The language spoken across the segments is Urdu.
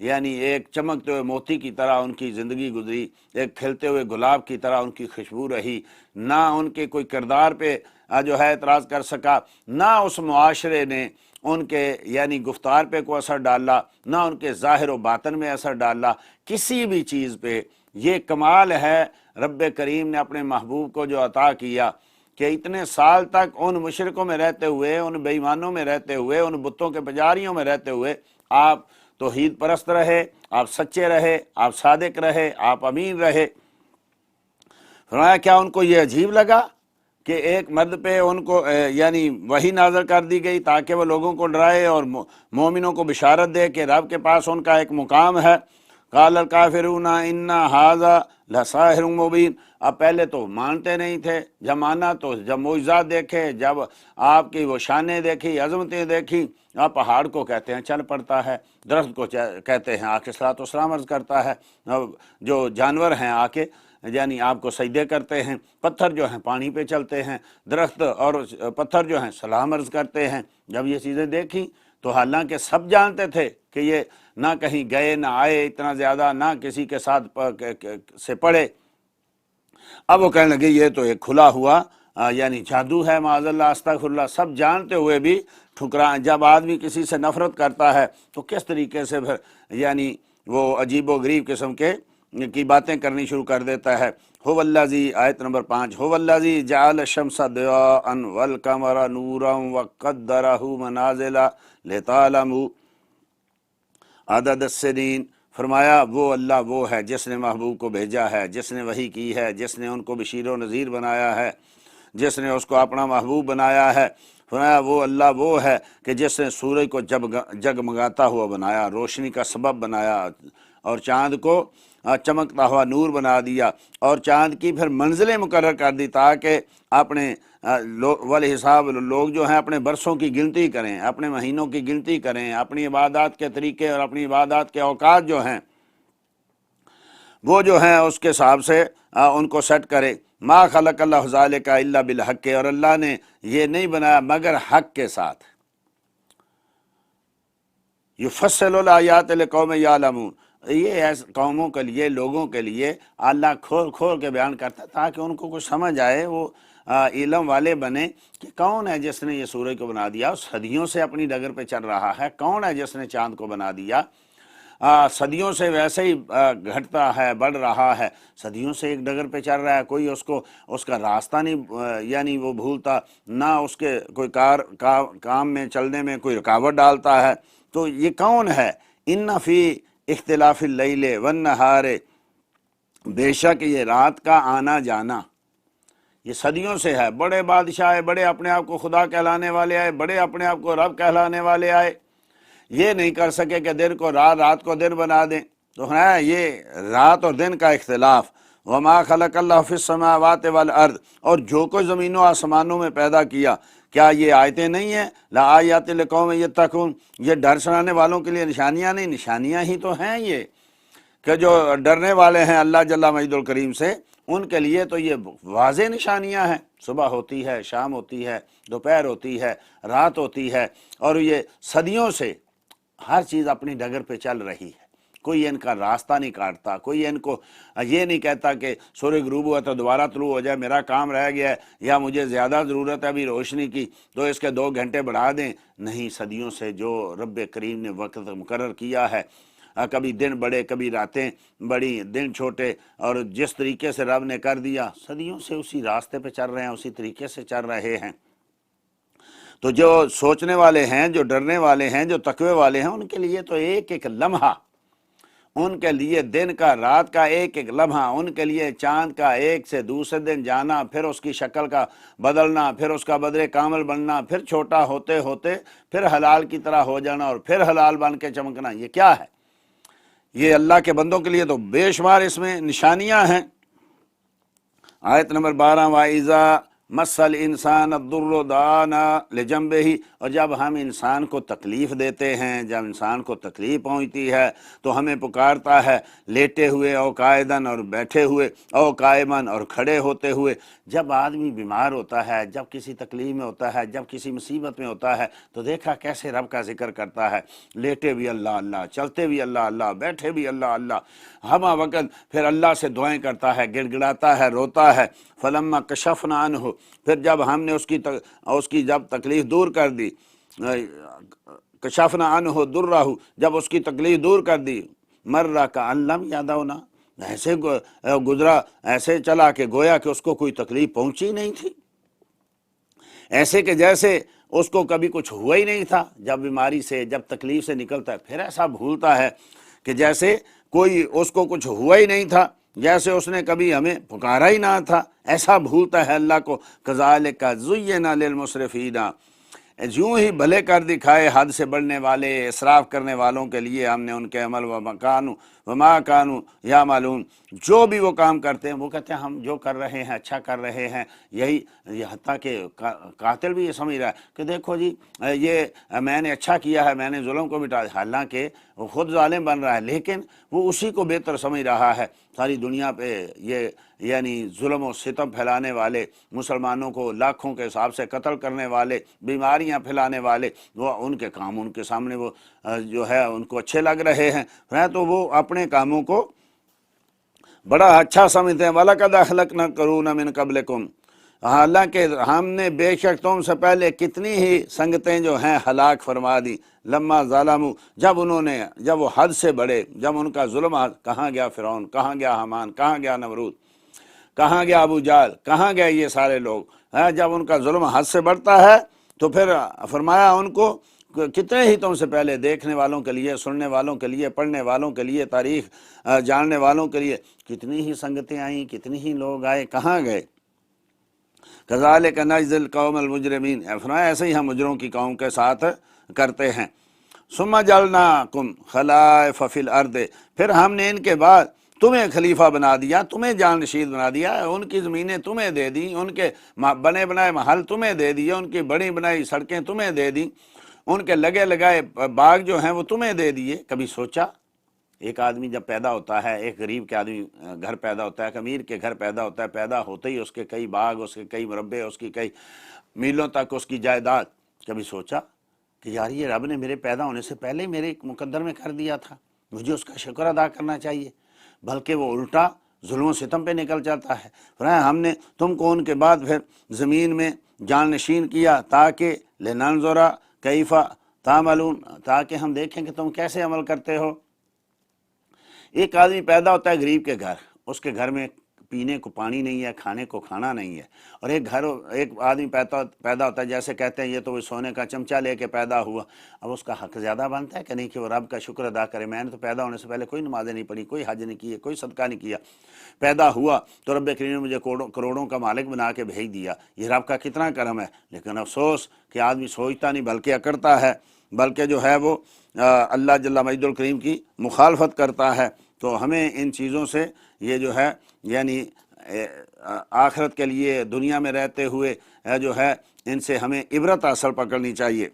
یعنی ایک چمکتے ہوئے موتی کی طرح ان کی زندگی گزری، ایک کھلتے ہوئے گلاب کی طرح ان کی خوشبو رہی، نہ ان کے کوئی کردار پہ جو ہے اعتراض کر سکا، نہ اس معاشرے نے ان کے یعنی گفتار پہ کوئی اثر ڈالا، نہ ان کے ظاہر و باطن میں اثر ڈالا، کسی بھی چیز پہ۔ یہ کمال ہے رب کریم نے اپنے محبوب کو جو عطا کیا کہ اتنے سال تک ان مشرکوں میں رہتے ہوئے، ان بے ایمانوں میں رہتے ہوئے، ان بتوں کے پجاریوں میں رہتے ہوئے آپ توحید پرست رہے، آپ سچے رہے، آپ صادق رہے، آپ امین رہے۔ فرمایا کیا ان کو یہ عجیب لگا کہ ایک مرد پہ ان کو یعنی وحی نازل کر دی گئی تاکہ وہ لوگوں کو ڈرائے اور مومنوں کو بشارت دے کہ رب کے پاس ان کا ایک مقام ہے۔ قال الکافرون ان ھذا لساحر مبین۔ اب پہلے تو مانتے نہیں تھے، جب مانا تو جب معجزات دیکھے، جب آپ کی وہ شانیں دیکھی، عظمتیں دیکھی، آپ پہاڑ کو کہتے ہیں چل پڑتا ہے، درخت کو کہتے ہیں آ کے صلاۃ والسلام عرض کرتا ہے، جو جانور ہیں آ کے یعنی آپ کو سجدے کرتے ہیں، پتھر جو ہیں پانی پہ چلتے ہیں، درخت اور پتھر جو ہیں سلام عرض کرتے ہیں۔ جب یہ چیزیں دیکھی تو حالانکہ سب جانتے تھے کہ یہ نہ کہیں گئے نہ آئے اتنا زیادہ، نہ کسی کے ساتھ سے پڑھے، اب وہ کہنے لگے یہ تو ایک کھلا ہوا یعنی جادو ہے، معاذ اللہ استغفر اللہ۔ سب جانتے ہوئے بھی جب آدمی کسی سے نفرت کرتا ہے تو کس طریقے سے پھر یعنی وہ عجیب و غریب قسم کی باتیں کرنی شروع کر دیتا ہے۔ هو الذی، آیت نمبر 5، هو الذی جعل الشمس ضیاء والقمر نورا وقدرہ منازل لتعلموا عدد السنین۔ فرمایا وہ اللہ وہ ہے جس نے محبوب کو بھیجا ہے، جس نے وحی کی ہے، جس نے ان کو بشیر و نذیر بنایا ہے، جس نے اس کو اپنا محبوب بنایا ہے۔ فرمایا وہ اللہ وہ ہے کہ جس نے سورج کو جگمگاتا ہوا بنایا، روشنی کا سبب بنایا، اور چاند کو چمکتا ہوا نور بنا دیا، اور چاند کی پھر منزلیں مقرر کر دی تاکہ اپنے والحساب لوگ جو ہیں اپنے برسوں کی گنتی کریں، اپنے مہینوں کی گنتی کریں، اپنی عبادات کے طریقے اور اپنی عبادات کے اوقات جو ہیں وہ جو ہیں اس کے حساب سے ان کو سیٹ کرے۔ ما خلق اللہ ذالک الا بالحق، اور اللہ نے یہ نہیں بنایا مگر حق کے ساتھ۔ یفصل الآیات لقوم یعلمون، یہ ایسے قوموں کے لیے، لوگوں کے لیے اللہ کھول کھول کے بیان کرتا ہے تاکہ ان کو کچھ سمجھ آئے، وہ علم والے بنے کہ کون ہے جس نے یہ سورج کو بنا دیا، صدیوں سے اپنی ڈگر پہ چل رہا ہے، کون ہے جس نے چاند کو بنا دیا، صدیوں سے ویسے ہی گھٹتا ہے، بڑھ رہا ہے، صدیوں سے ایک ڈگر پہ چل رہا ہے، کوئی اس کا راستہ نہیں یعنی وہ بھولتا، نہ اس کے کوئی کام میں چلنے میں کوئی رکاوٹ ڈالتا ہے۔ تو یہ کون ہے؟ ان فی اختلاف اللیل والنہار، بے شک یہ رات کا آنا جانا یہ صدیوں سے ہے۔ بڑے بادشاہ آئے، بڑے اپنے آپ کو خدا کہلانے والے آئے، بڑے اپنے آپ کو رب کہلانے والے آئے، یہ نہیں کر سکے کہ دن کو رات، رات کو دن بنا دیں۔ تو ہے یہ رات اور دن کا اختلاف۔ وما خلق اللہ فی السماوات والارض، اور جو کوئی زمین و آسمانوں میں پیدا کیا، کیا یہ آیتیں نہیں ہیں؟ لآیات لقوم یتقون، یہ ڈر سنانے والوں کے لیے نشانیاں نہیں، نشانیاں ہی تو ہیں یہ، کہ جو ڈرنے والے ہیں اللہ جل مجید الکریم سے، ان کے لیے تو یہ واضح نشانیاں ہیں۔ صبح ہوتی ہے، شام ہوتی ہے، دوپہر ہوتی ہے، رات ہوتی ہے، اور یہ صدیوں سے ہر چیز اپنی ڈگر پہ چل رہی ہے، کوئی ان کا راستہ نہیں کاٹتا، کوئی ان کو یہ نہیں کہتا کہ سورج غروب ہوا تو دوبارہ طلوع ہو جائے، میرا کام رہ گیا ہے، یا مجھے زیادہ ضرورت ہے ابھی روشنی کی تو اس کے 2 گھنٹے بڑھا دیں۔ نہیں، صدیوں سے جو رب کریم نے وقت مقرر کیا ہے، کبھی دن بڑے کبھی راتیں بڑی، دن چھوٹے، اور جس طریقے سے رب نے کر دیا، صدیوں سے اسی راستے پہ چل رہے ہیں، اسی طریقے سے چل رہے ہیں۔ تو جو سوچنے والے ہیں، جو ڈرنے والے ہیں، جو تقوی والے ہیں، ان کے لیے تو ایک ایک لمحہ، ان کے لیے دن کا رات کا ایک ایک لمحہ، ان کے لیے چاند کا ایک سے دوسرے دن جانا، پھر اس کی شکل کا بدلنا، پھر اس کا بدر کامل بننا، پھر چھوٹا ہوتے ہوتے پھر حلال کی طرح ہو جانا، اور پھر حلال بن کے چمکنا، یہ کیا ہے؟ یہ اللہ کے بندوں کے لیے تو بے شمار اس میں نشانیاں ہیں۔ آیت نمبر 12، وَإِذَا مسل انسان الضر دعانا لجنبہ، اور جب ہم انسان کو تکلیف دیتے ہیں، جب انسان کو تکلیف پہنچتی ہے تو ہمیں پکارتا ہے لیٹے ہوئے او قائدن، اور بیٹھے ہوئے او قائمن، اور کھڑے ہوتے ہوئے۔ جب آدمی بیمار ہوتا ہے، جب کسی تکلیف میں ہوتا ہے، جب کسی مصیبت میں ہوتا ہے، تو دیکھا کیسے رب کا ذکر کرتا ہے، لیٹے بھی اللہ اللہ، چلتے بھی اللہ اللہ، بیٹھے بھی اللہ اللہ، ہمہ وقت پھر اللہ سے دعائیں کرتا ہے، گڑ گڑاتا ہے، روتا ہے۔ فلما کشفنا عنہ، پھر جب ہم نے اس کی جب تکلیف دور کر دی، کشفنا عنہ درہ، جب اس کی تکلیف دور کر دی، مرہ کأن لم یدعنا، ایسے گزرا، ایسے چلا کہ گویا کہ اس کو کوئی تکلیف پہنچی نہیں تھی، ایسے کہ جیسے اس کو کبھی کچھ ہوا ہی نہیں تھا۔ جب بیماری سے، جب تکلیف سے نکلتا ہے، پھر ایسا بھولتا ہے کہ جیسے کوئی اس کو کچھ ہوا ہی نہیں تھا، جیسے اس نے کبھی ہمیں پکارا ہی نہ تھا، ایسا بھولتا ہے اللہ کو۔ کذالک زینا للمسرفین، یوں ہی بھلے کر دکھائے حد سے بڑھنے والے، اسراف کرنے والوں کے لیے ہم نے ان کے عمل، وما کانوا یعملون، جو بھی وہ کام کرتے ہیں وہ کہتے ہیں ہم جو کر رہے ہیں اچھا کر رہے ہیں، یہی حتیٰ کہ قاتل بھی یہ سمجھ رہا ہے کہ دیکھو جی یہ میں نے اچھا کیا ہے، میں نے ظلم کو مٹا دیا، حالانکہ وہ خود ظالم بن رہا ہے، لیکن وہ اسی کو بہتر سمجھ رہا ہے۔ ساری دنیا پہ یہ یعنی ظلم و ستم پھیلانے والے، مسلمانوں کو لاکھوں کے حساب سے قتل کرنے والے، بیماریاں پھیلانے والے، وہ ان کے کام ان کے سامنے وہ جو ہے ان کو اچھے لگ رہے ہیں، تو وہ اپنے کاموں کو بڑا اچھا سمجھتے ہیں۔ وَلَقَدْ أَهْلَكْنَا الْقُرُونَ مِن قَبْلِكُمْ، حالانکہ ہم نے بے شک تم سے پہلے کتنی ہی سنگتیں جو ہیں ہلاک فرما دی، لما ظالموا، جب وہ حد سے بڑھے، جب ان کا ظلم، کہاں گیا فرعون، کہاں گیا حامان، کہاں گیا نمرود، کہاں گیا ابو جہل، کہاں گئے یہ سارے لوگ، جب ان کا ظلم حد سے بڑھتا ہے تو پھر فرمایا ان کو کتنے ہی تم سے پہلے، دیکھنے والوں کے لیے، سننے والوں کے لیے، پڑھنے والوں کے لیے، تاریخ جاننے والوں کے لیے کتنی ہی سنگتیں آئیں، کتنی ہی لوگ آئے، کہاں گئے۔ کذالک نجزی القوم المجرمین، فرمایا ایسے ہی ہم مجرموں کی قوم کے ساتھ کرتے ہیں۔ ثم جعلناکم خلائف فی الارض، پھر ہم نے ان کے بعد تمہیں خلیفہ بنا دیا، تمہیں جانشین بنا دیا، ان کی زمینیں تمہیں دے دیں، ان کے بنے بنائے محل تمہیں دے دیے، ان کی بڑی بنائی سڑکیں تمہیں دے دیں، ان کے لگے لگائے باغ جو ہیں وہ تمہیں دے دیے۔ کبھی سوچا ایک آدمی جب پیدا ہوتا ہے، ایک غریب کے آدمی گھر پیدا ہوتا ہے، ایک امیر کے گھر پیدا ہوتا ہے، پیدا ہوتے ہی اس کے کئی باغ، اس کے کئی مربع، اس کی کئی میلوں تک اس کی جائیداد، کبھی سوچا کہ یار یہ رب نے میرے پیدا ہونے سے پہلے میرے ایک مقدر میں کر دیا تھا، مجھے اس کا شکر ادا کرنا چاہیے، بلکہ وہ الٹا ظلم و ستم پہ نکل جاتا ہے۔ فرمایا ہم نے تم کو ان کے بعد پھر زمین میں جان نشین کیا، تاکہ لننظر کیف تعملون، تاکہ ہم دیکھیں کہ تم کیسے عمل کرتے ہو۔ ایک آدمی پیدا ہوتا ہے غریب کے گھر، اس کے گھر میں پینے کو پانی نہیں ہے، کھانے کو کھانا نہیں ہے، اور ایک آدمی پیدا ہوتا ہے، جیسے کہتے ہیں یہ تو وہ سونے کا چمچہ لے کے پیدا ہوا، اب اس کا حق زیادہ بنتا ہے کہ نہیں کہ وہ رب کا شکر ادا کرے، میں نے تو پیدا ہونے سے پہلے کوئی نمازیں نہیں پڑھی، کوئی حج نہیں کیے، کوئی صدقہ نہیں کیا، پیدا ہوا تو رب کریم نے مجھے کروڑوں کا مالک بنا کے بھیج دیا، یہ رب کا کتنا کرم ہے۔ لیکن افسوس کہ آدمی سوچتا نہیں بلکہ اکڑتا ہے، بلکہ جو ہے وہ اللہ جل مجد الکریم کی مخالفت کرتا ہے۔ تو ہمیں ان چیزوں سے یہ جو ہے یعنی آخرت کے لیے دنیا میں رہتے ہوئے جو ہے ان سے ہمیں عبرت اصل پکڑنی چاہیے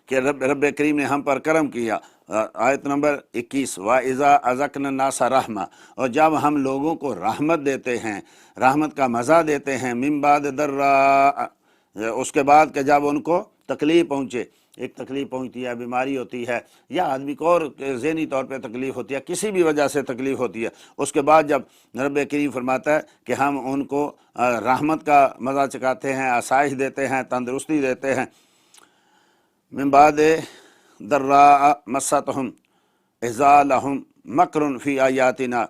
کہ رب کریم نے ہم پر کرم کیا۔ آیت نمبر 21، وَإِذَا أَذَقْنَا النَّاسَ رَحْمَةً، اور جب ہم لوگوں کو رحمت دیتے ہیں، رحمت کا مزہ دیتے ہیں، مِن بَعْدِ ضَرَّاء، اس کے بعد کہ جب ان کو تکلیف پہنچے، ایک تکلیف پہنچتی ہے، بیماری ہوتی ہے، یا آدمی کو اور ذہنی طور پہ تکلیف ہوتی ہے، کسی بھی وجہ سے تکلیف ہوتی ہے، اس کے بعد جب رب کریم فرماتا ہے کہ ہم ان کو رحمت کا مزہ چکھاتے ہیں، آسائش دیتے ہیں، تندرستی دیتے ہیں، من بعد ضراء مستہم اذا لہم مکر فی آیاتنا،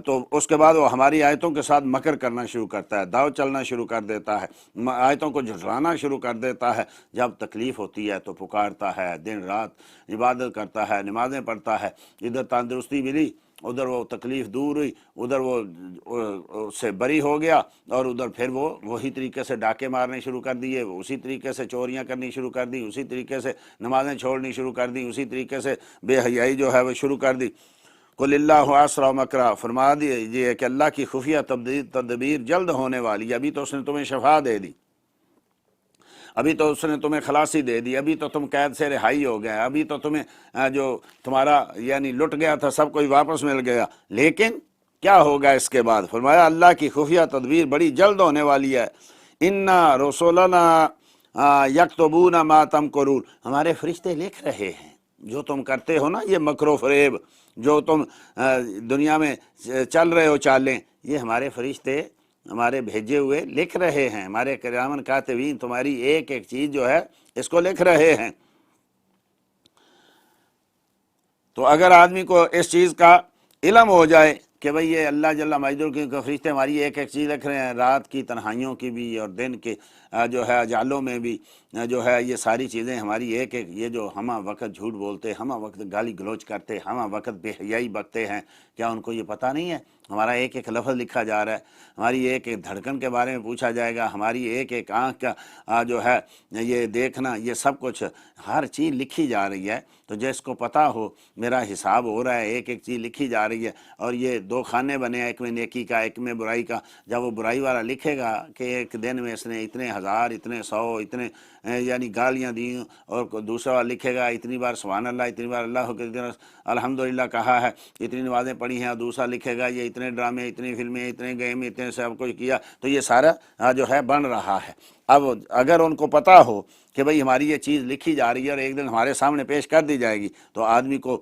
تو اس کے بعد وہ ہماری آیتوں کے ساتھ مکر کرنا شروع کرتا ہے، داؤ چلنا شروع کر دیتا ہے، آیتوں کو جھٹلانا شروع کر دیتا ہے۔ جب تکلیف ہوتی ہے تو پکارتا ہے، دن رات عبادت کرتا ہے، نمازیں پڑھتا ہے، ادھر تندرستی ملی، ادھر وہ تکلیف دور ہوئی، ادھر وہ اس سے بری ہو گیا، اور ادھر پھر وہ وہی طریقے سے ڈاکے مارنے شروع کر دیے، اسی طریقے سے چوریاں کرنی شروع کر دی، اسی طریقے سے نمازیں چھوڑنی شروع کر دی، اسی طریقے سے بے حیائی جو ہے وہ شروع کر دی۔ قل اللہ اسرع مکرا، فرما دیجیے کہ اللہ کی خفیہ تدبیر جلد ہونے والی ہے۔ ابھی تو اس نے تمہیں شفا دے دی، ابھی تو اس نے تمہیں خلاصی دے دی، ابھی تو تم قید سے رہائی ہو گئے، ابھی تو تمہیں جو تمہارا یعنی لٹ گیا تھا سب کوئی واپس مل گیا، لیکن کیا ہوگا اس کے بعد؟ فرمایا اللہ کی خفیہ تدبیر بڑی جلد ہونے والی ہے۔ انا رسولنا یکتبون ما تمکرون، ہمارے فرشتے لکھ رہے ہیں جو تم کرتے ہو نا، یہ مکر و فریب جو تم دنیا میں چل رہے ہو چالیں، یہ ہمارے فرشتے ہمارے بھیجے ہوئے لکھ رہے ہیں، ہمارے کرامن کاتبین تمہاری ایک ایک چیز جو ہے اس کو لکھ رہے ہیں۔ تو اگر آدمی کو اس چیز کا علم ہو جائے کہ بھئی یہ اللہ جل مجدور کے فرشتے ہماری ایک ایک چیز لکھ رہے ہیں، رات کی تنہائیوں کی بھی اور دن کے جو ہے اجالوں میں بھی جو ہے یہ ساری چیزیں ہماری ایک ایک، یہ جو ہمہ وقت جھوٹ بولتے، ہمہ وقت گالی گلوچ کرتے، ہمہ وقت بے حیائی بکتے ہیں، کیا ان کو یہ پتہ نہیں ہے ہمارا ایک ایک لفظ لکھا جا رہا ہے، ہماری ایک ایک دھڑکن کے بارے میں پوچھا جائے گا، ہماری ایک ایک آنکھ کا جو ہے یہ دیکھنا، یہ سب کچھ ہر چیز لکھی جا رہی ہے۔ تو جس کو پتہ ہو میرا حساب ہو رہا ہے، ایک ایک چیز لکھی جا رہی ہے، اور یہ دو خانے بنے ہیں، ایک میں نیکی کا ایک میں برائی کا، جب وہ برائی والا لکھے گا کہ ایک دن میں اس نے اتنے ہزار، اتنے سو، اتنے یعنی گالیاں دیں، اور دوسرا والا لکھے گا اتنی بار سبحان اللہ، اتنی بار اللہ اکبر الحمدللہ کہا ہے، اتنی نمازیں پڑھی ہیں، اور دوسرا لکھے گا یہ اتنے ڈرامے، اتنی فلمیں، اتنے گیم، اتنے سب کچھ کیا، تو یہ سارا جو ہے بن رہا ہے۔ اب اگر ان کو پتہ ہو کہ بھئی ہماری یہ چیز لکھی جا رہی ہے اور ایک دن ہمارے سامنے پیش کر دی جائے گی، تو آدمی کو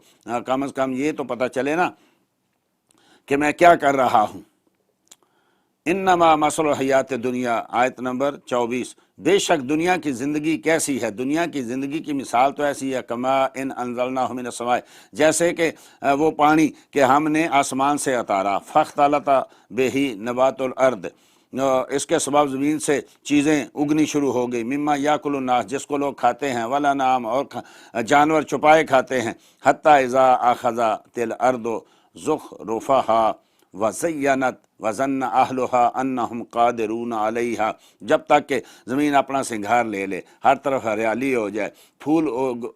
کم از کم یہ تو پتہ چلے نا کہ میں کیا کر رہا ہوں۔ انما مثل حیات دنیا، آیت نمبر 24، بے شک دنیا کی زندگی کیسی ہے، دنیا کی زندگی کی مثال تو ایسی ہے، کما ان انزلناہ من السماء، جیسے کہ وہ پانی کہ ہم نے آسمان سے اتارا، فاختلط بہ نبات الارض، اس کے سبب زمین سے چیزیں اگنی شروع ہو گئی، مما یاکل الناس، جس کو لوگ کھاتے ہیں، والانعام، اور جانور چھپائے کھاتے ہیں، حتی اذا اخذت الارض زخرفہا وزینت وظن اہلها انہم قادرون علیہا، جب تک کہ زمین اپنا سنگھار لے لے، ہر طرف ہریالی ہو جائے، پھول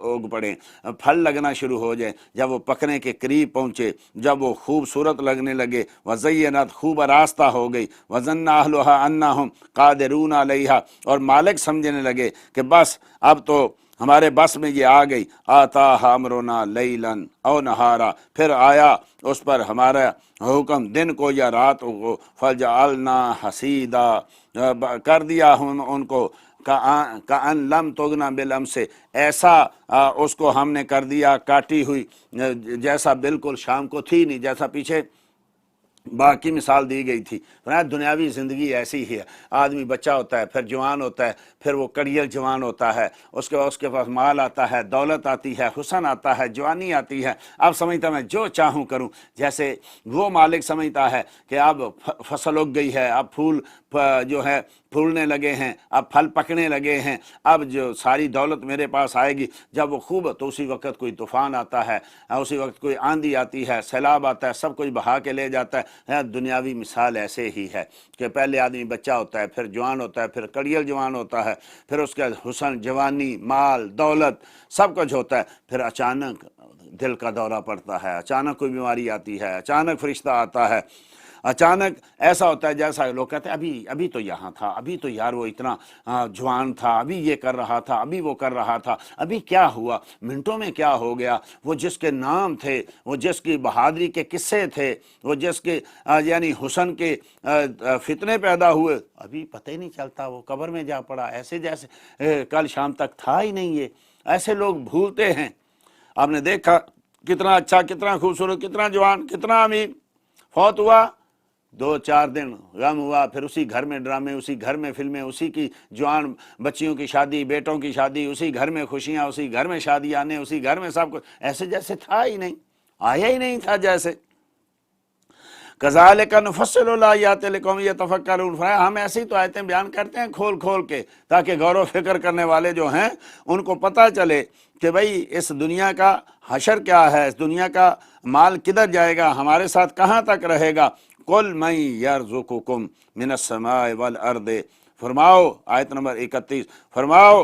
اگ پڑیں، پھل لگنا شروع ہو جائے، جب وہ پکنے کے قریب پہنچے، جب وہ خوبصورت لگنے لگے، وزینت، خوب آراستہ ہو گئی، وظن اہلها انہم قادرون علیہا، اور مالک سمجھنے لگے کہ بس اب تو ہمارے بس میں یہ آ گئی، آتاہا امرنا لیلاً او نہارا، پھر آیا اس پر ہمارا حکم دن کو یا رات کو، فجعلنا حسیدا، کر دیا ہم ان کو کأن لم تغنا بالامس سے، ایسا اس کو ہم نے کر دیا کاٹی ہوئی، جیسا بالکل شام کو تھی نہیں، جیسا پیچھے باقی مثال دی گئی تھی۔ دنیاوی زندگی ایسی ہی ہے، آدمی بچہ ہوتا ہے، پھر جوان ہوتا ہے، پھر وہ کڑیل جوان ہوتا ہے، اس کے بعد اس کے پاس مال آتا ہے، دولت آتی ہے، حسن آتا ہے، جوانی آتی ہے، اب سمجھتا میں جو چاہوں کروں، جیسے وہ مالک سمجھتا ہے کہ اب فصل اگ گئی ہے، اب پھول جو ہے پھولنے لگے ہیں، اب پھل پکنے لگے ہیں، اب جو ساری دولت میرے پاس آئے گی، جب وہ خوب تو اسی وقت کوئی طوفان آتا ہے، اسی وقت کوئی آندھی آتی ہے، سیلاب آتا ہے، سب کچھ بہا کے لے جاتا ہے۔ دنیاوی مثال ایسے ہی ہے کہ پہلے آدمی بچہ ہوتا ہے، پھر جوان ہوتا ہے، پھر کڑیل جوان ہوتا ہے، پھر اس کا حسن، جوانی، مال، دولت سب کچھ ہوتا ہے، پھر اچانک دل کا دورہ پڑتا ہے، اچانک کوئی بیماری آتی ہے، اچانک فرشتہ آتا ہے، اچانک ایسا ہوتا ہے جیسا لوگ کہتے ہیں ابھی تو یہاں تھا، ابھی تو یار وہ اتنا جوان تھا، ابھی یہ کر رہا تھا، ابھی وہ کر رہا تھا، ابھی کیا ہوا، منٹوں میں کیا ہو گیا، وہ جس کے نام تھے، وہ جس کی بہادری کے قصے تھے، وہ جس کے یعنی حسن کے فتنے پیدا ہوئے، ابھی پتہ ہی نہیں چلتا، وہ قبر میں جا پڑا، ایسے جیسے کل شام تک تھا ہی نہیں۔ یہ ایسے لوگ بھولتے ہیں۔ آپ نے دیکھا کتنا اچھا، کتنا خوبصورت، کتنا جوان، کتنا امیر، فوت ہوا، 2-4 دن غم ہوا، پھر اسی گھر میں ڈرامے، اسی گھر میں فلمیں، اسی کی جوان بچیوں کی شادی، بیٹوں کی شادی، اسی گھر میں خوشیاں، اسی گھر میں شادی آنے، اسی گھر میں سب کچھ ایسے جیسے تھا ہی نہیں، آیا ہی نہیں تھا جیسے۔ کذالک نفصل الآیات لقوم یتفکرون، ہم ایسی تو آیتیں بیان کرتے ہیں کھول کھول کے، تاکہ غور و فکر کرنے والے جو ہیں ان کو پتہ چلے کہ بھئی اس دنیا کا حشر کیا ہے، اس دنیا کا مال کدھر جائے گا، ہمارے ساتھ کہاں تک رہے گا۔ قل من یرزقکم من السماء والارض، فرماؤ، آیت نمبر 31، فرماؤ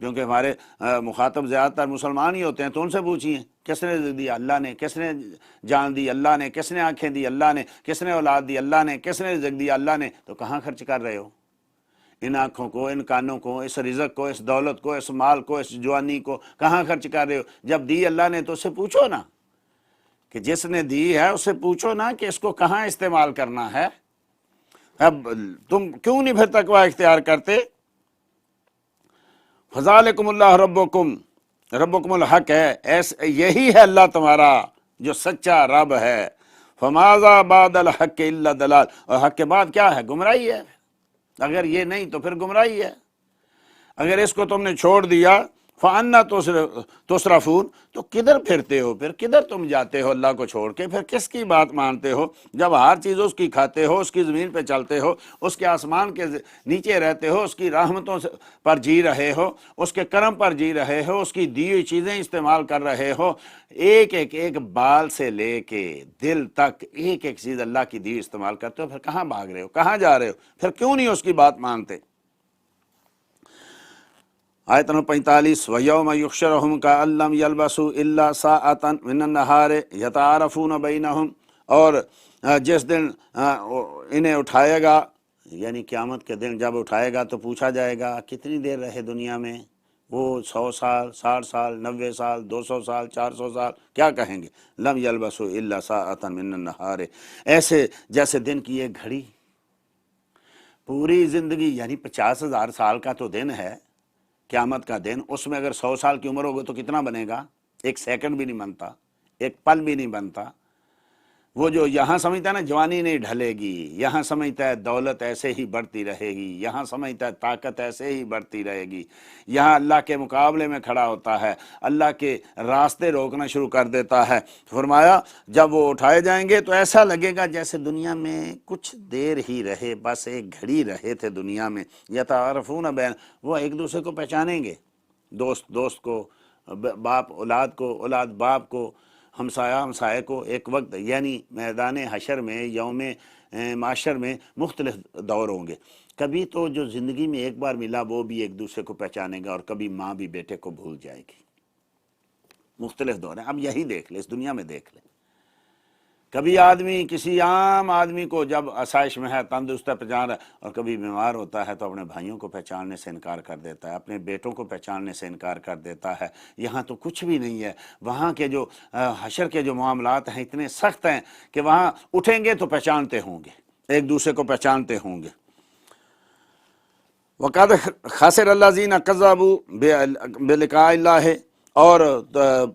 کیونکہ ہمارے مخاطب زیادہ تر مسلمان ہی ہوتے ہیں، تو ان سے پوچھیے کس نے رزق دیا؟ اللہ نے۔ کس نے جان دی؟ اللہ نے۔ کس نے آنکھیں دی؟ اللہ نے۔ کس نے اولاد دی؟ اللہ نے۔ کس نے رزق دیا؟ اللہ نے۔ تو کہاں خرچ کر رہے ہو ان آنکھوں کو، ان کانوں کو، اس رزق کو، اس دولت کو، اس مال کو، اس جوانی کو کہاں خرچ کر رہے ہو؟ جب دی اللہ نے تو اس سے پوچھو نا، کہ جس نے دی ہے اس سے پوچھو نا کہ اس کو کہاں استعمال کرنا ہے۔ اب تم کیوں نہیں پھر تقوی اختیار کرتے؟ فذالکم اللہ ربکم، ربکم الحق ہے، یہی ہے اللہ تمہارا جو سچا رب ہے۔ فماذا بعد الحق الا ضلال، اور حق کے بعد کیا ہے؟ گمراہی ہے۔ اگر یہ نہیں تو پھر گمراہی ہے۔ اگر اس کو تم نے چھوڑ دیا، فَأَنَّا تُصْرَفُونَ، تو کدھر پھرتے ہو پھر؟ کدھر تم جاتے ہو اللہ کو چھوڑ کے؟ پھر کس کی بات مانتے ہو جب ہر چیز اس کی کھاتے ہو، اس کی زمین پہ چلتے ہو، اس کے آسمان کے نیچے رہتے ہو، اس کی رحمتوں پر جی رہے ہو، اس کے کرم پر جی رہے ہو، اس کی دی ہوئی چیزیں استعمال کر رہے ہو، ایک بال سے لے کے دل تک ایک چیز اللہ کی دی استعمال کرتے ہو، پھر کہاں بھاگ رہے ہو؟ کہاں جا رہے ہو؟ پھر کیوں نہیں اس کی بات مانتے؟ آیت نمبر 45، وَيَوْمَ يُحْشَرُهُمْ كَأَن لَّمْ يَلْبَثُوا إِلَّا سَاعَةً مِّنَ النَّهَارِ يَتَعَارَفُونَ بَيْنَهُمْ، اور جس دن انہیں اٹھائے گا، یعنی قیامت کے دن جب اٹھائے گا تو پوچھا جائے گا کتنی دیر رہے دنیا میں؟ وہ 100 سال، 60 سال، 90 سال، 200 سال، 400 سال، کیا کہیں گے؟ لم يلبثوا الا ساعة من النهار، ایسے جیسے دن کی ایک گھڑی۔ پوری زندگی یعنی 50,000 سال کا تو دن ہے قیامت کا دن، اس میں اگر 100 سال کی عمر ہوگی تو کتنا بنے گا؟ ایک سیکنڈ بھی نہیں بنتا، ایک پل بھی نہیں بنتا۔ وہ جو یہاں سمجھتا ہے نا جوانی نہیں ڈھلے گی، یہاں سمجھتا ہے دولت ایسے ہی بڑھتی رہے گی، یہاں سمجھتا ہے طاقت ایسے ہی بڑھتی رہے گی، یہاں اللہ کے مقابلے میں کھڑا ہوتا ہے، اللہ کے راستے روکنا شروع کر دیتا ہے۔ فرمایا جب وہ اٹھائے جائیں گے تو ایسا لگے گا جیسے دنیا میں کچھ دیر ہی رہے، بس ایک گھڑی رہے تھے دنیا میں۔ یتعارفون بین، وہ ایک دوسرے کو پہچانیں گے، دوست دوست کو، باپ اولاد کو، اولاد باپ کو، ہمسایہ ہمسائے کو۔ ایک وقت یعنی میدان حشر میں، یوم معاشر میں مختلف دور ہوں گے۔ کبھی تو جو زندگی میں ایک بار ملا وہ بھی ایک دوسرے کو پہچانے گا، اور کبھی ماں بھی بیٹے کو بھول جائے گی۔ مختلف دور ہیں، اب یہی دیکھ لیں، اس دنیا میں دیکھ لیں۔ کبھی آدمی کسی عام آدمی کو جب آسائش میں ہے، تندرست ہے، پہچان ہے، اور کبھی بیمار ہوتا ہے تو اپنے بھائیوں کو پہچاننے سے انکار کر دیتا ہے، اپنے بیٹوں کو پہچاننے سے انکار کر دیتا ہے۔ یہاں تو کچھ بھی نہیں ہے۔ وہاں کے جو حشر کے جو معاملات ہیں اتنے سخت ہیں کہ وہاں اٹھیں گے تو پہچانتے ہوں گے، ایک دوسرے کو پہچانتے ہوں گے۔ وَقَدْ خَسِرَ الَّذِينَ كَذَّبُوا بِلِقَاءِ اللَّهِ، اور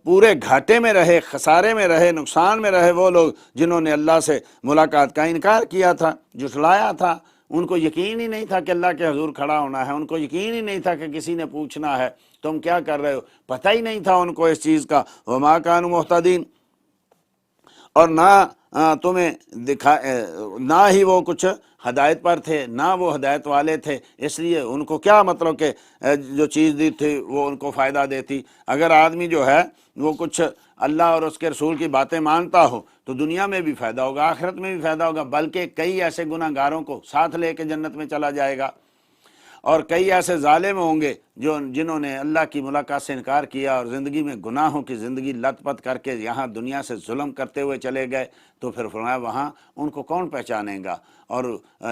پورے گھاٹے میں رہے، خسارے میں رہے، نقصان میں رہے وہ لوگ جنہوں نے اللہ سے ملاقات کا انکار کیا تھا، جھٹلایا تھا۔ ان کو یقین ہی نہیں تھا کہ اللہ کے حضور کھڑا ہونا ہے، ان کو یقین ہی نہیں تھا کہ کسی نے پوچھنا ہے تم کیا کر رہے ہو، پتہ ہی نہیں تھا ان کو اس چیز کا۔ وَمَا كَانُوا مُهْتَدِينَ، اور نہ تمہیں نہ ہی وہ کچھ ہدایت پر تھے، نہ وہ ہدایت والے تھے، اس لیے ان کو کیا مطلب کہ جو چیز دی تھی وہ ان کو فائدہ دیتی۔ اگر آدمی جو ہے وہ کچھ اللہ اور اس کے رسول کی باتیں مانتا ہو تو دنیا میں بھی فائدہ ہوگا، آخرت میں بھی فائدہ ہوگا، بلکہ کئی ایسے گناہ گاروں کو ساتھ لے کے جنت میں چلا جائے گا، اور کئی ایسے ظالم ہوں گے جنہوں نے اللہ کی ملاقات سے انکار کیا اور زندگی میں گناہوں کی زندگی لت پت کر کے یہاں دنیا سے ظلم کرتے ہوئے چلے گئے، تو پھر فرمایا وہاں ان کو کون پہچانے گا، اور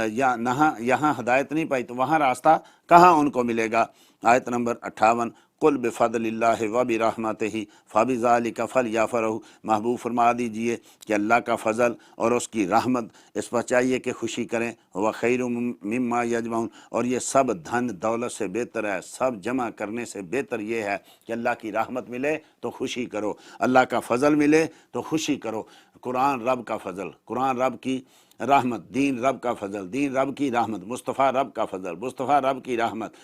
یہاں ہدایت نہیں پائی تو وہاں راستہ کہاں ان کو ملے گا۔ آیت نمبر 58، قل بفضل اللہ وبرحمتہ فبذلک فلیفرحوا، محبوب فرما دیجئے کہ اللہ کا فضل اور اس کی رحمت، اس پر چاہیے کہ خوشی کریں، وہ خیر مما یجمعون، اور یہ سب دھن دولت سے بہتر ہے، سب جمع کرنے سے بہتر یہ ہے کہ اللہ کی رحمت ملے تو خوشی کرو، اللہ کا فضل ملے تو خوشی کرو۔ قرآن رب کا فضل، قرآن رب کی رحمت، دین رب کا فضل، دین رب کی رحمت، مصطفیٰ رب کا فضل، مصطفیٰ رب کی رحمت۔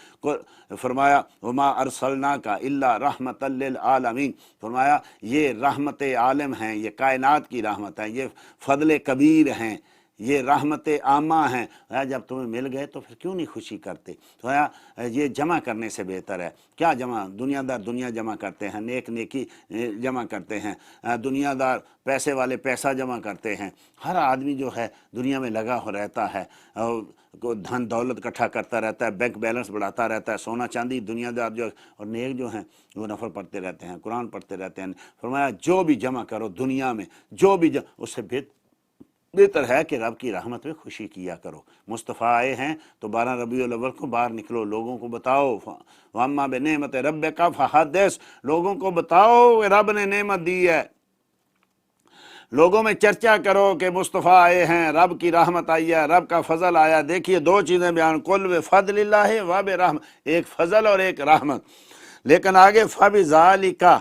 فرمایا وما ارسلناک الا رحمۃ للعالمین، فرمایا یہ رحمت عالم ہیں، یہ کائنات کی رحمت ہے، یہ فضل کبیر ہیں، یہ رحمت عامہ ہیں، جب تمہیں مل گئے تو پھر کیوں نہیں خوشی کرتے؟ تو یہ جمع کرنے سے بہتر ہے۔ کیا جمع؟ دنیا دار دنیا جمع کرتے ہیں، نیکی جمع کرتے ہیں، دنیا دار پیسے والے پیسہ جمع کرتے ہیں۔ ہر آدمی جو ہے دنیا میں لگا ہو رہتا ہے، دھن دولت اکٹھا کرتا رہتا ہے، بینک بیلنس بڑھاتا رہتا ہے، سونا چاندی دنیا دار جو، اور نیک جو ہیں وہ نفل پڑھتے رہتے ہیں، قرآن پڑھتے رہتے ہیں۔ فرمایا جو بھی جمع کرو دنیا میں، جو بھی اس سے بہتر ہے کہ رب کی رحمت میں خوشی کیا کرو۔ مصطفیٰ آئے ہیں تو 12 ربیع الاول کو باہر نکلو، لوگوں کو بتاؤ، وَأَمَّا بِنِعْمَتِ رَبِّكَ فَحَدِّثْ، لوگوں کو بتاؤ کہ رب نے نعمت دی ہے، لوگوں میں چرچا کرو کہ مصطفیٰ آئے ہیں، رب کی رحمت آئی ہے، رب کا فضل آیا۔ دیکھیے دو چیزیں بیان، قُلْ بِفَضْلِ اللہِ وَبِرَحْمَتِهِ، ایک فضل اور ایک رحمت، لیکن آگے فَبِذَالِكَ،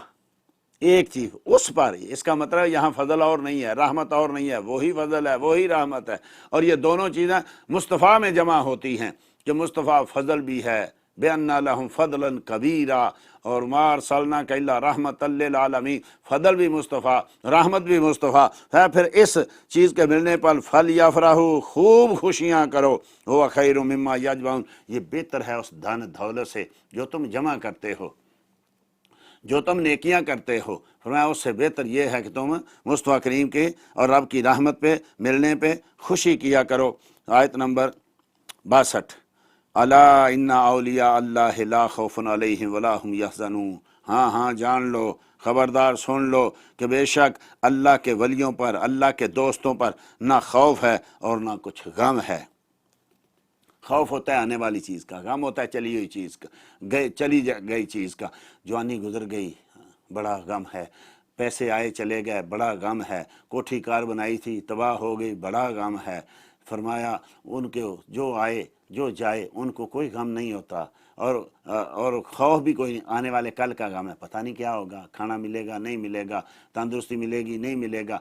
ایک چیز اس پر، اس کا مطلب یہاں فضل اور نہیں ہے، رحمت اور نہیں ہے، وہی فضل ہے، وہی رحمت ہے، اور یہ دونوں چیزیں مصطفیٰ میں جمع ہوتی ہیں کہ مصطفیٰ فضل بھی ہے، بِأَنَّ لَهُمْ فَضْلًا كَبِيرًا، اور مَا أَرْسَلْنَاكَ إِلَّا رَحْمَةً لِّلْعَالَمِينَ، فضل بھی مصطفیٰ، رحمت بھی مصطفیٰ ہے۔ پھر اس چیز کے ملنے پر فَلْيَفْرَحُوا، خوب خوشیاں کرو، هُوَ خَيْرٌ مِّمَّا يَجْمَعُونَ، یہ بہتر ہے اس دھن دولت سے جو تم جمع کرتے ہو، جو تم نیکیاں کرتے ہو۔ فرمایا اس سے بہتر یہ ہے کہ تم مصطفیٰ کریم کے اور رب کی رحمت پہ ملنے پہ خوشی کیا کرو۔ آیت نمبر 62، الا ان اولیاء اللہ لا خوف علیہم ولا هم یحزنون، ہاں جان لو، خبردار سن لو کہ بے شک اللہ کے ولیوں پر، اللہ کے دوستوں پر نہ خوف ہے اور نہ کچھ غم ہے۔ خوف ہوتا ہے آنے والی چیز کا، غم ہوتا ہے چلی ہوئی چیز کا، چلی گئی چیز کا۔ جوانی گزر گئی، بڑا غم ہے، پیسے آئے چلے گئے، بڑا غم ہے، کوٹھی کار بنائی تھی تباہ ہو گئی، بڑا غم ہے۔ فرمایا ان کے جو آئے جو جائے ان کو کوئی غم نہیں ہوتا، اور خوف بھی کوئی، آنے والے کل کا غم ہے، پتہ نہیں کیا ہوگا، کھانا ملے گا نہیں ملے گا، تندرستی ملے گی نہیں ملے گا،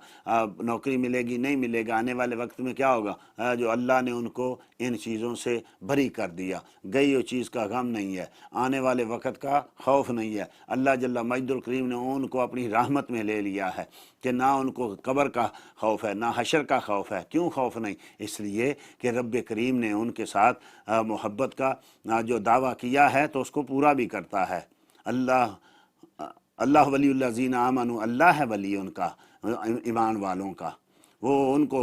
نوکری ملے گی نہیں ملے گا، آنے والے وقت میں کیا ہوگا۔ جو اللہ نے ان کو ان چیزوں سے بری کر دیا، گئی وہ چیز کا غم نہیں ہے، آنے والے وقت کا خوف نہیں ہے۔ اللہ جل مجد الکریم نے ان کو اپنی رحمت میں لے لیا ہے کہ نہ ان کو قبر کا خوف ہے، نہ حشر کا خوف ہے۔ کیوں خوف نہیں؟ اس لیے کہ رب کریم نے ان کے ساتھ محبت کا جو دعویٰ کیا ہے تو اس کو پورا بھی کرتا ہے۔ اللہ ولی الذین آمنوا، اللہ ہے ولی ان کا، ایمان والوں کا، وہ ان کو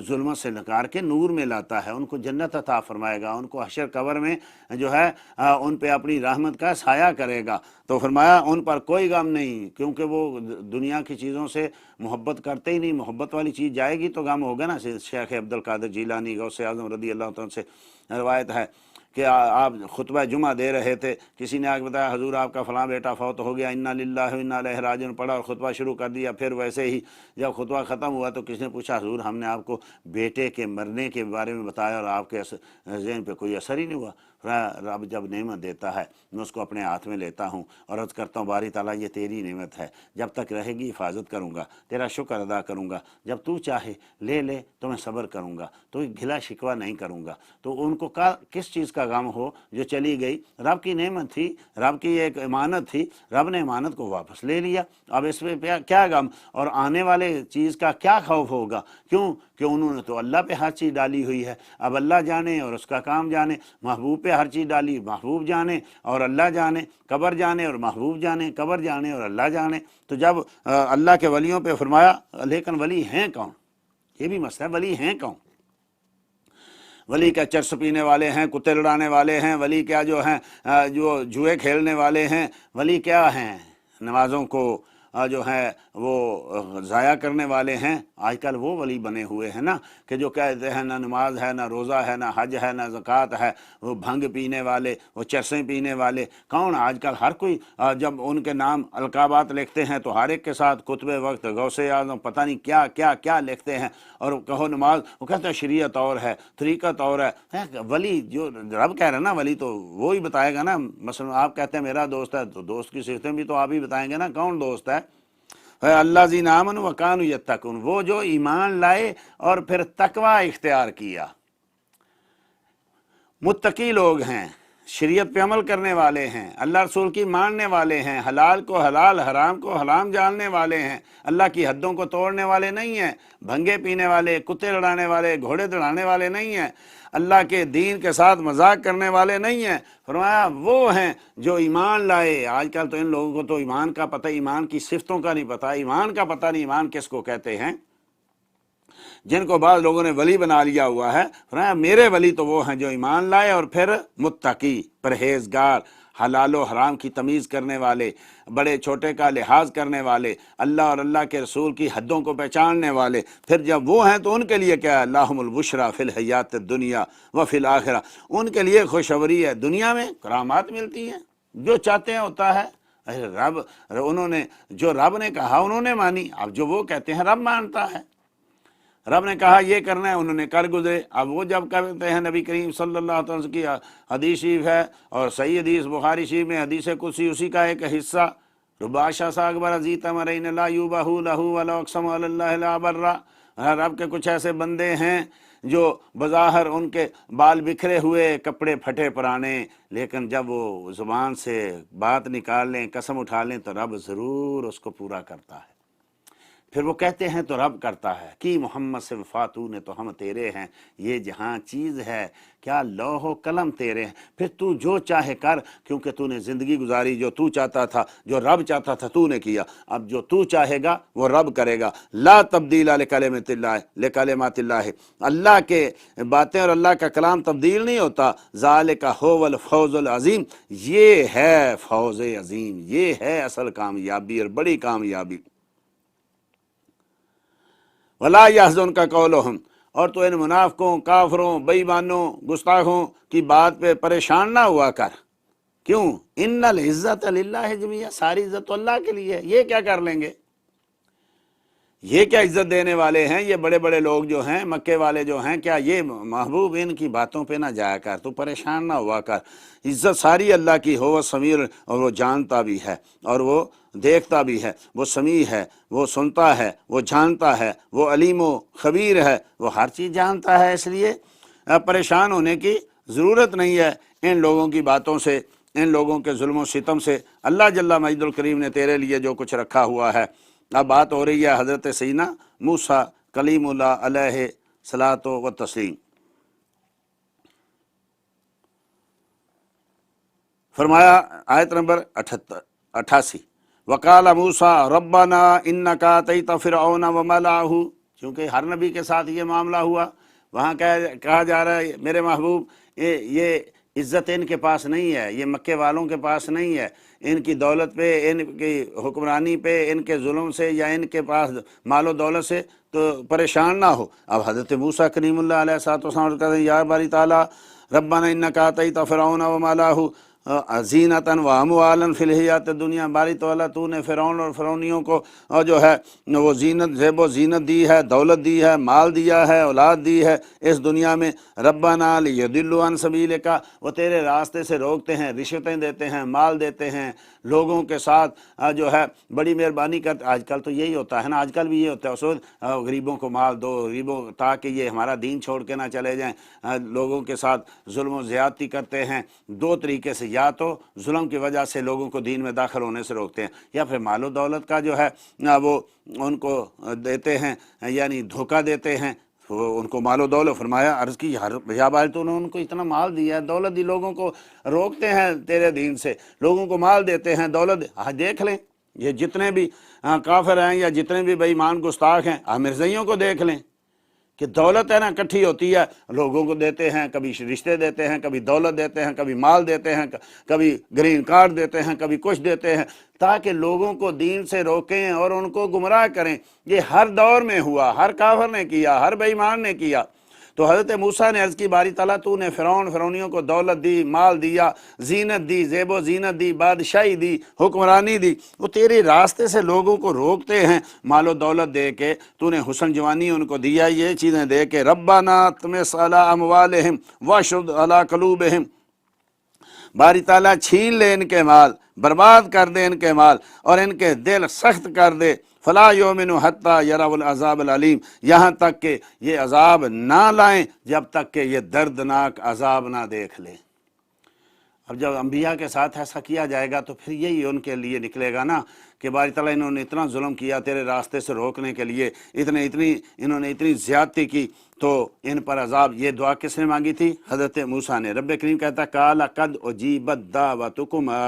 ظلمت سے نکال کے نور میں لاتا ہے، ان کو جنت عطا فرمائے گا، ان کو حشر قبر میں جو ہے ان پہ اپنی رحمت کا سایہ کرے گا۔ تو فرمایا ان پر کوئی غم نہیں، کیونکہ وہ دنیا کی چیزوں سے محبت کرتے ہی نہیں۔ محبت والی چیز جائے گی تو غم ہوگا نا۔ شیخ عبدالقادر جیلانی غوث اعظم رضی اللہ عنہ سے روایت ہے کہ آپ خطبہ جمعہ دے رہے تھے، کسی نے آگے بتایا حضور آپ کا فلاں بیٹا فوت ہو گیا، انا للہ و انا الیہ راجعون پڑھا اور خطبہ شروع کر دیا۔ پھر ویسے ہی جب خطبہ ختم ہوا تو کسی نے پوچھا حضور ہم نے آپ کو بیٹے کے مرنے کے بارے میں بتایا اور آپ کے ذہن پہ کوئی اثر ہی نہیں ہوا۔ رب جب نعمت دیتا ہے میں اس کو اپنے ہاتھ میں لیتا ہوں اور عرض کرتا ہوں باری تعالیٰ یہ تیری نعمت ہے، جب تک رہے گی حفاظت کروں گا، تیرا شکر ادا کروں گا، جب تو چاہے لے تو میں صبر کروں گا، تو گھلا شکوہ نہیں کروں گا۔ تو ان کو کس چیز کا غم ہو جو چلی گئی؟ رب کی نعمت تھی، رب کی ایک امانت تھی، رب نے امانت کو واپس لے لیا، اب اس میں کیا غم؟ اور آنے والے چیز کا کیا خوف ہوگا؟ کیوں کہ انہوں نے تو اللہ پہ ہر چیز ڈالی ہوئی ہے۔ اب اللہ جانے اور اس کا کام جانے، محبوب پہ ہر چیز ڈالی، محبوب جانے اور اللہ جانے، قبر جانے اور محبوب جانے، قبر جانے اور اللہ جانے۔ تو جب اللہ کے ولیوں پہ فرمایا، لیکن ولی ہیں کون؟ یہ بھی مسئلہ ہے، ولی ہیں کون؟ ولی کیا چرس پینے والے ہیں، کتے لڑانے والے ہیں؟ ولی کیا جو ہیں جو جوئے کھیلنے والے ہیں؟ ولی کیا ہیں نمازوں کو جو ہے وہ ضائع کرنے والے ہیں؟ آج کل وہ ولی بنے ہوئے ہیں نا کہ جو کہتے ہیں نہ نماز ہے، نہ روزہ ہے، نہ حج ہے، نہ زکوٰۃ ہے، وہ بھنگ پینے والے، وہ چرسیں پینے والے۔ کون آج کل ہر کوئی جب ان کے نام القابات لکھتے ہیں تو ہر ایک کے ساتھ قطب وقت، غوث اعظم، پتہ نہیں کیا کیا کیا لکھتے ہیں، اور کہو نماز، وہ کہتے ہیں شریعت اور ہے، طریقت اور ہے۔ ولی جو رب کہہ رہے ہیں نا ولی تو وہی بتائے گا نا۔ مثلا آپ کہتے ہیں میرا دوست ہے تو دوست کی صفتیں بھی تو آپ ہی بتائیں گے نا کون دوست ہے۔ الذین آمنوا وکانوا یتقون، وہ جو ایمان لائے اور پھر تقوی اختیار کیا، متقی لوگ ہیں۔ شریعت پہ عمل کرنے والے ہیں، اللہ رسول کی ماننے والے ہیں، حلال کو حلال حرام کو حرام جاننے والے ہیں، اللہ کی حدوں کو توڑنے والے نہیں ہیں، بھنگے پینے والے، کتے لڑانے والے، گھوڑے دوڑانے والے نہیں ہیں، اللہ کے دین کے ساتھ مذاق کرنے والے نہیں ہیں۔ فرمایا وہ ہیں جو ایمان لائے۔ آج کل تو ان لوگوں کو تو ایمان کا پتہ، ایمان کی صفتوں کا نہیں پتہ، ایمان کا پتہ نہیں ایمان کس کو کہتے ہیں، جن کو بعض لوگوں نے ولی بنا لیا ہوا ہے۔ فرمایا میرے ولی تو وہ ہیں جو ایمان لائے اور پھر متقی، پرہیزگار، حلال و حرام کی تمیز کرنے والے، بڑے چھوٹے کا لحاظ کرنے والے، اللہ اور اللہ کے رسول کی حدوں کو پہچاننے والے۔ پھر جب وہ ہیں تو ان کے لیے کیا ہے؟ لہم البشریٰ فی الحیات الدنیا و فی الآخرہ، ان کے لیے خوشخبری ہے، دنیا میں کرامات ملتی ہیں، جو چاہتے ہیں ہوتا ہے۔ رب، انہوں نے جو رب نے کہا انہوں نے مانی، اب جو وہ کہتے ہیں رب مانتا ہے، رب نے کہا یہ کرنا ہے انہوں نے کر گزرے۔ اب وہ جب کرتے ہیں، نبی کریم صلی اللہ علیہ وسلم کی حدیث شریف ہے اور صحیح حدیث بخاری شریف میں حدیث قدسی اسی کا ایک حصہ، رباشا سا اکبر عزیت مرین لا یوبہ لہ ولا اقسم علی اللہ لا برا۔ رب کے کچھ ایسے بندے ہیں جو بظاہر ان کے بال بکھرے ہوئے، کپڑے پھٹے پرانے، لیکن جب وہ زبان سے بات نکال لیں، قسم اٹھا لیں تو رب ضرور اس کو پورا کرتا ہے۔ پھر وہ کہتے ہیں تو رب کرتا ہے کہ محمد سے وفاتو نے تو ہم تیرے ہیں، یہ جہاں چیز ہے کیا لوح و قلم تیرے ہیں، پھر تو جو چاہے کر، کیونکہ تو نے زندگی گزاری جو تو چاہتا تھا، جو رب چاہتا تھا تو نے کیا، اب جو تو چاہے گا وہ رب کرے گا۔ لا تبدیل لکلمات اللہ، اللہ کے باتیں اور اللہ کا کلام تبدیل نہیں ہوتا۔ ذالک هو الفوز العظیم، یہ ہے فوز عظیم، یہ ہے اصل کامیابی اور بڑی کامیابی۔ ولا یحزنک قولہم، اور تو ان منافقوں، کافروں، بے ایمانوں، گستاخوں کی بات پہ پریشان نہ ہوا کر۔ کیوں؟ ان العزت للہ جمیعا، ساری عزت تو اللہ کے لیے ہے، یہ کیا کر لیں گے، یہ کیا عزت دینے والے ہیں، یہ بڑے بڑے لوگ جو ہیں مکے والے جو ہیں، کیا یہ محبوب ان کی باتوں پہ نہ جایا کر، تو پریشان نہ ہوا کر، عزت ساری اللہ کی ہو سمیع، اور وہ جانتا بھی ہے اور وہ دیکھتا بھی ہے، وہ سمیع ہے، وہ سنتا ہے، وہ جانتا ہے، وہ علیم و خبیر ہے، وہ ہر چیز جانتا ہے، اس لیے پریشان ہونے کی ضرورت نہیں ہے ان لوگوں کی باتوں سے، ان لوگوں کے ظلم و ستم سے۔ اللہ جل مجید الکریم نے تیرے لیے جو کچھ رکھا ہوا ہے۔ اب بات ہو رہی ہے حضرت سیدنا موسیٰ کلیم اللہ علیہ صلاۃ و تسلیم۔ فرمایا آیت نمبر 88، وقال موسیٰ ربنا انک آتیت فرعون وملأہ، چونکہ ہر نبی کے ساتھ یہ معاملہ ہوا، وہاں کہا جا رہا ہے میرے محبوب یہ عزت ان کے پاس نہیں ہے، یہ مکے والوں کے پاس نہیں ہے، ان کی دولت پہ، ان کی حکمرانی پہ، ان کے ظلم سے یا ان کے پاس مال و دولت سے تو پریشان نہ ہو۔ اب حضرت موسیٰ کلیم اللہ علیہ السلام کہتے ہیں یا باری تعالیٰ ربنا انک آتیت فرعون وملأہ زینۃ و اموالا فی الحیات الدنیا، باری تعالیٰ تو نے فرعون اور فرعونیوں کو اور جو ہے وہ زینت، زیب و زینت دی ہے، دولت دی ہے، مال دیا ہے، اولاد دی ہے اس دنیا میں۔ ربنا لیضلوا عن سبیلک، وہ تیرے راستے سے روکتے ہیں، رشوتیں دیتے ہیں، مال دیتے ہیں، لوگوں کے ساتھ جو ہے بڑی مہربانی کرتے۔ آج کل تو یہی ہوتا ہے نا، آج کل بھی یہ ہوتا ہے، غریبوں کو مال دو، غریبوں تاکہ یہ ہمارا دین چھوڑ کے نہ چلے جائیں، لوگوں کے ساتھ ظلم و زیادتی کرتے ہیں دو طریقے سے، یا تو ظلم کی وجہ سے لوگوں کو دین میں داخل ہونے سے روکتے ہیں، یا پھر مال و دولت کا جو ہے وہ ان کو دیتے ہیں، یعنی دھوکہ دیتے ہیں، ان کو مال و دولت۔ فرمایا عرض کی یا بھائی تو انہوں نے ان کو اتنا مال دیا ہے، دولت دی، لوگوں کو روکتے ہیں تیرے دین سے، لوگوں کو مال دیتے ہیں، دولت۔ دیکھ لیں یہ جتنے بھی کافر ہیں یا جتنے بھی بے ایمان گستاخ ہیں، مرزائیوں کو دیکھ لیں کہ دولت ہے نا اکٹھی ہوتی ہے، لوگوں کو دیتے ہیں، کبھی رشتے دیتے ہیں، کبھی دولت دیتے ہیں، کبھی مال دیتے ہیں، کبھی گرین کارڈ دیتے ہیں، کبھی کچھ دیتے ہیں، تاکہ لوگوں کو دین سے روکیں اور ان کو گمراہ کریں۔ یہ ہر دور میں ہوا، ہر کافر نے کیا، ہر بے ایمان نے کیا۔ تو حضرت موسیٰ نے عرض کی باری تعالیٰ تو نے فرعونیوں کو دولت دی، مال دیا، زینت دی، زیب و زینت دی، بادشاہی دی، حکمرانی دی، وہ تیرے راستے سے لوگوں کو روکتے ہیں مال و دولت دے کے، تو نے حسن جوانی ان کو دیا، یہ چیزیں دے کے۔ ربنا اطمس علی اموالہم واشدد علی قلوبہم، باری تعالیٰ چھین لے ان کے مال، برباد کر دے ان کے مال اور ان کے دل سخت کر دے۔ فلا یؤمنوا حتی یروا العذاب العلیم، یہاں تک کہ یہ عذاب نہ لائیں جب تک کہ یہ دردناک عذاب نہ دیکھ لیں۔ اب جب انبیاء کے ساتھ ایسا کیا جائے گا تو پھر یہی ان کے لیے نکلے گا نا کہ باری تعالیٰ انہوں نے اتنا ظلم کیا تیرے راستے سے روکنے کے لیے، انہوں نے اتنی زیادتی کی، تو ان پر عذاب۔ یہ دعا کس نے مانگی تھی؟ حضرت موسیٰ نے۔ رب کریم کہتا ہے قال قد اجیبت دعوتکما،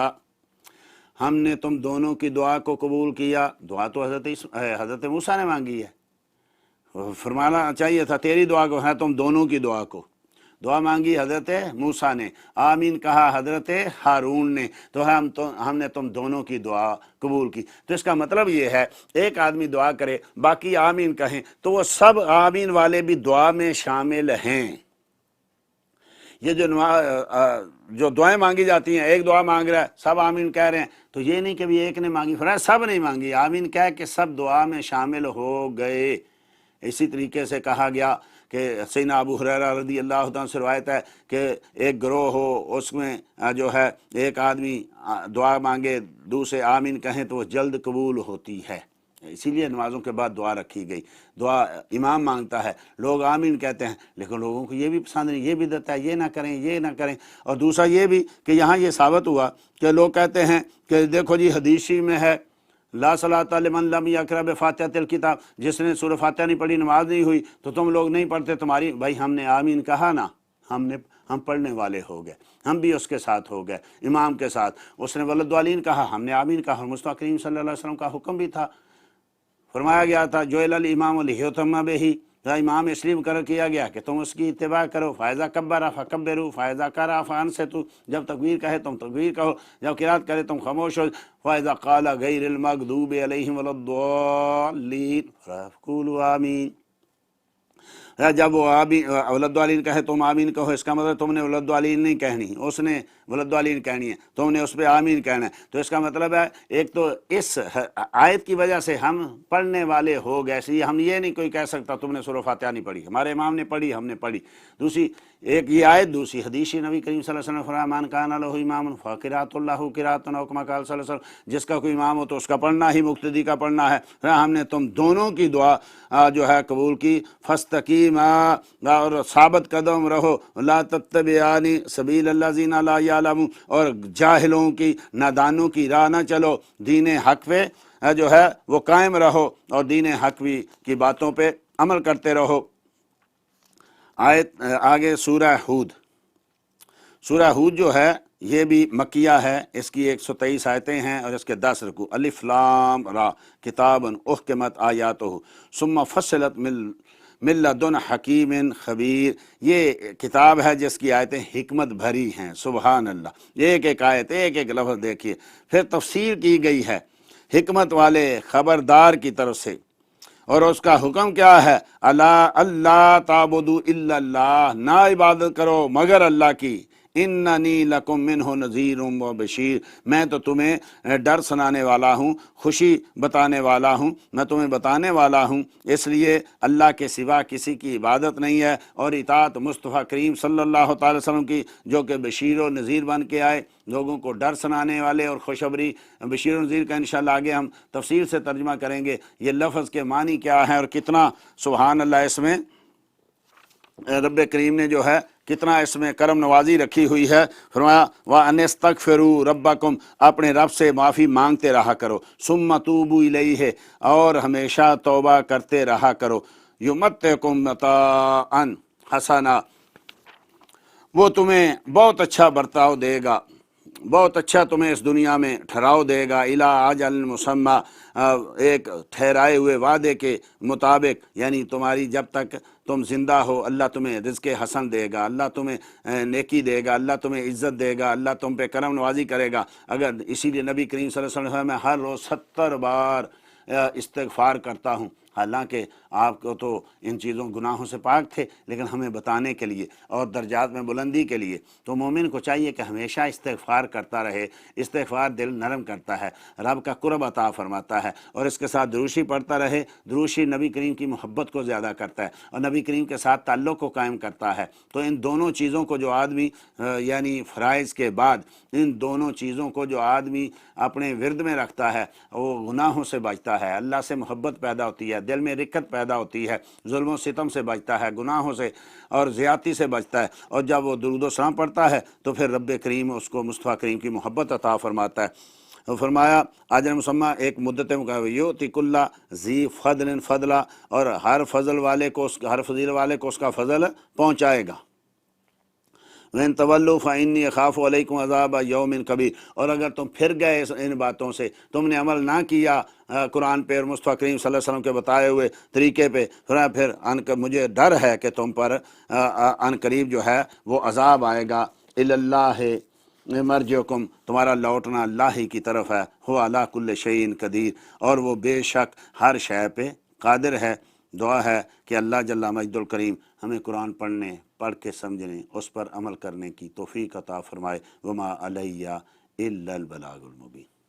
ہم نے تم دونوں کی دعا کو قبول کیا۔ دعا تو حضرت موسیٰ نے مانگی ہے، فرمانا چاہیے تھا تیری دعا کو ہے، تم دونوں کی دعا کو۔ دعا مانگی حضرت موسیٰ نے، آمین کہا حضرت ہارون نے، تو ہم نے تم دونوں کی دعا قبول کی۔ تو اس کا مطلب یہ ہے ایک آدمی دعا کرے باقی آمین کہیں تو وہ سب آمین والے بھی دعا میں شامل ہیں۔ یہ جو دعائیں مانگی جاتی ہیں، ایک دعا مانگ رہا ہے سب آمین کہہ رہے ہیں، تو یہ نہیں کہ بھی ایک نے مانگی، فرمایا سب نہیں مانگی، آمین کہہ کے سب دعا میں شامل ہو گئے۔ اسی طریقے سے کہا گیا کہ سیدنا ابو ہریرہ رضی اللہ عنہ سے روایت ہے کہ ایک گروہ ہو، اس میں جو ہے ایک آدمی دعا مانگے دوسرے آمین کہیں تو وہ جلد قبول ہوتی ہے، اسی لیے نمازوں کے بعد دعا رکھی گئی۔ دعا امام مانگتا ہے، لوگ آمین کہتے ہیں، لیکن لوگوں کو یہ بھی پسند نہیں، یہ بھی دیتا ہے یہ نہ کریں یہ نہ کریں۔ اور دوسرا یہ بھی کہ یہاں یہ ثابت ہوا کہ لوگ کہتے ہیں کہ دیکھو جی حدیثی میں ہے لا صلاۃ لمن لم یقرأ بفاتحۃ الکتاب، جس نے سورہ فاتحہ نہیں پڑھی نماز نہیں ہوئی، تو تم لوگ نہیں پڑھتے تمہاری، بھائی ہم نے آمین کہا نا، ہم پڑھنے والے ہو گئے، ہم بھی اس کے ساتھ ہو گئے امام کے ساتھ۔ اس نے ولدوالین کہا، ہم نے آمین کہا، مصطفیٰ کریم صلی اللہ علیہ وسلم کا حکم بھی تھا، فرمایا گیا تھا جعل الامام لیؤتم بہ، امام اس لیے مقرر کیا گیا کہ تم اس کی اتباع کرو۔ فاذا کبر فکبروا، فاذا قرأ فانصتوا، جب تکبیر کہے تم تکبیر کہو، جب قرات کرے تم خاموش ہو۔ فاذا قال غیر المغضوب علیہم ولا الضالین فقولوا آمین، جب وہ ولدوالین کہے تم آمین کہو، اس کا مطلب تم نے ولدوالین نہیں کہنی، اس نے ولدوالین کہنی ہے، تم نے اس پہ آمین کہنا ہے۔ تو اس کا مطلب ہے ایک تو اس آیت کی وجہ سے ہم پڑھنے والے ہو گئے، اس لیے ہم یہ نہیں کوئی کہہ سکتا تم نے سورہ فاتحہ نہیں پڑھی، ہمارے امام نے پڑھی ہم نے پڑھی۔ دوسری ایک یہ آیت، دوسری حدیث نبی کریم صلی اللہ علیہ وسلم فرمایا من کان لہ امام فقرات اللہ قرات او کما قال صلی اللہ علیہ وسلم، جس کا کوئی امام ہو تو اس کا پڑھنا ہی مقتدی کا پڑھنا ہے۔ ہم نے تم دونوں کی دعا جو ہے قبول کی۔ فاستقیما، اور ثابت قدم رہو، لا تتبعان سبیل الذین لا یعلمون، اور جاہلوں کی نادانوں کی راہ نہ چلو، دین حق پہ جو ہے وہ قائم رہو اور دین حق کی باتوں پہ عمل کرتے رہو۔ آیت آگے سورہ ہود، سورہ ہود جو ہے یہ بھی مکیہ ہے، اس کی 123 آیتیں ہیں اور اس کے 10 رکوع۔ الف لام را کتاب احکمت آیاتہ ثم فصلت من لدن حکیم خبیر، یہ کتاب ہے جس کی آیتیں حکمت بھری ہیں، سبحان اللہ۔ ایک ایک آیت ایک ایک لفظ دیکھیے، پھر تفسیر کی گئی ہے حکمت والے خبردار کی طرف سے، اور اس کا حکم کیا ہے؟ اللہ تعبدوا الا اللہ، نہ عبادت کرو مگر اللہ کی، اننی لکم منہ نذیر و بشیر، میں تو تمہیں ڈر سنانے والا ہوں، خوشی بتانے والا ہوں، میں تمہیں بتانے والا ہوں۔ اس لیے اللہ کے سوا کسی کی عبادت نہیں ہے، اور اطاعت مصطفیٰ کریم صلی اللہ تعالی وسلم کی، جو کہ بشیر و نذیر بن کے آئے، لوگوں کو ڈر سنانے والے اور خوشخبری۔ بشیر و نذیر کا انشاءاللہ آگے ہم تفصیل سے ترجمہ کریں گے، یہ لفظ کے معنی کیا ہے اور کتنا سبحان اللہ اس میں رب کریم نے جو ہے کتنا اس میں کرم نوازی رکھی ہوئی ہے۔ فرمایا وَأَنِ اسْتَغْفِرُوا رَبَّكُمْ، اپنے رب سے معافی مانگتے رہا کرو، ثُمَّ تُوبُوا إِلَيْهِ، اور ہمیشہ توبہ کرتے رہا کرو، يُمَتِّعْكُم مَتَاعًا حَسَنًا، وہ تمہیں بہت اچھا برتاؤ دے گا، بہت اچھا تمہیں اس دنیا میں ٹھہراؤ دے گا، إِلَىٰ أَجَلٍ مُّسَمًّى، ایک ٹھہرائے ہوئے وعدے کے مطابق، یعنی تمہاری جب تک تم زندہ ہو اللہ تمہیں رزق حسن دے گا، اللہ تمہیں نیکی دے گا، اللہ تمہیں عزت دے گا، اللہ تم پہ کرم نوازی کرے گا۔ اگر اسی لیے نبی کریم صلی اللہ علیہ وسلم میں ہر روز 70 بار استغفار کرتا ہوں، حالانکہ آپ کو تو ان چیزوں گناہوں سے پاک تھے، لیکن ہمیں بتانے کے لیے اور درجات میں بلندی کے لیے، تو مومن کو چاہیے کہ ہمیشہ استغفار کرتا رہے۔ استغفار دل نرم کرتا ہے، رب کا قرب عطا فرماتا ہے، اور اس کے ساتھ دروشی پڑھتا رہے۔ دروشی نبی کریم کی محبت کو زیادہ کرتا ہے اور نبی کریم کے ساتھ تعلق کو قائم کرتا ہے۔ تو ان دونوں چیزوں کو جو آدمی یعنی فرائض کے بعد ان دونوں چیزوں کو جو آدمی اپنے ورد میں رکھتا ہے، وہ گناہوں سے بچتا ہے، اللہ سے محبت پیدا ہوتی ہے، ہے، دل میں رکت پیدا ہوتی ہے، ظلم و ستم سے بچتا ہے، گناہوں سے اور زیادتی سے بچتا ہے، اور جب وہ درود و سلام پڑھتا ہے تو پھر رب کریم اس کو مصطفیٰ کریم کی محبت عطا فرماتا ہے۔ فرمایا اجر مسمہ ایک مدت یؤتی کل ذی فضل فضلا، اور ہر فضل والے کو ہر فضیل والے کو اس کا فضل پہنچائے گا۔ وَإِن تَوَلُّوا فَإِنِّي أَخَافُ عَلَيْكُمْ عَذَابَ يَوْمٍ کبیر، اور اگر تم پھر گئے ان باتوں سے، تم نے عمل نہ کیا قرآن پہ اور مصطفیٰ کریم صلی اللہ علیہ وسلم کے بتائے ہوئے طریقے پہ، پھر مجھے ڈر ہے کہ تم پر ان قریب جو ہے وہ عذاب آئے گا۔ اِلَى اللَّهِ مرجعکم، تمہارا لوٹنا اللہ ہی کی طرف ہے، هو علی کل شیء قدیر، اور وہ بے شک ہر شے پہ قادر ہے۔ دعا ہے کہ اللہ جل مجد الکریم ہمیں قرآن پڑھنے، پڑھ کے سمجھنے، اس پر عمل کرنے کی توفیق عطا فرمائے۔ وما علیہ الا البلاغ المبین۔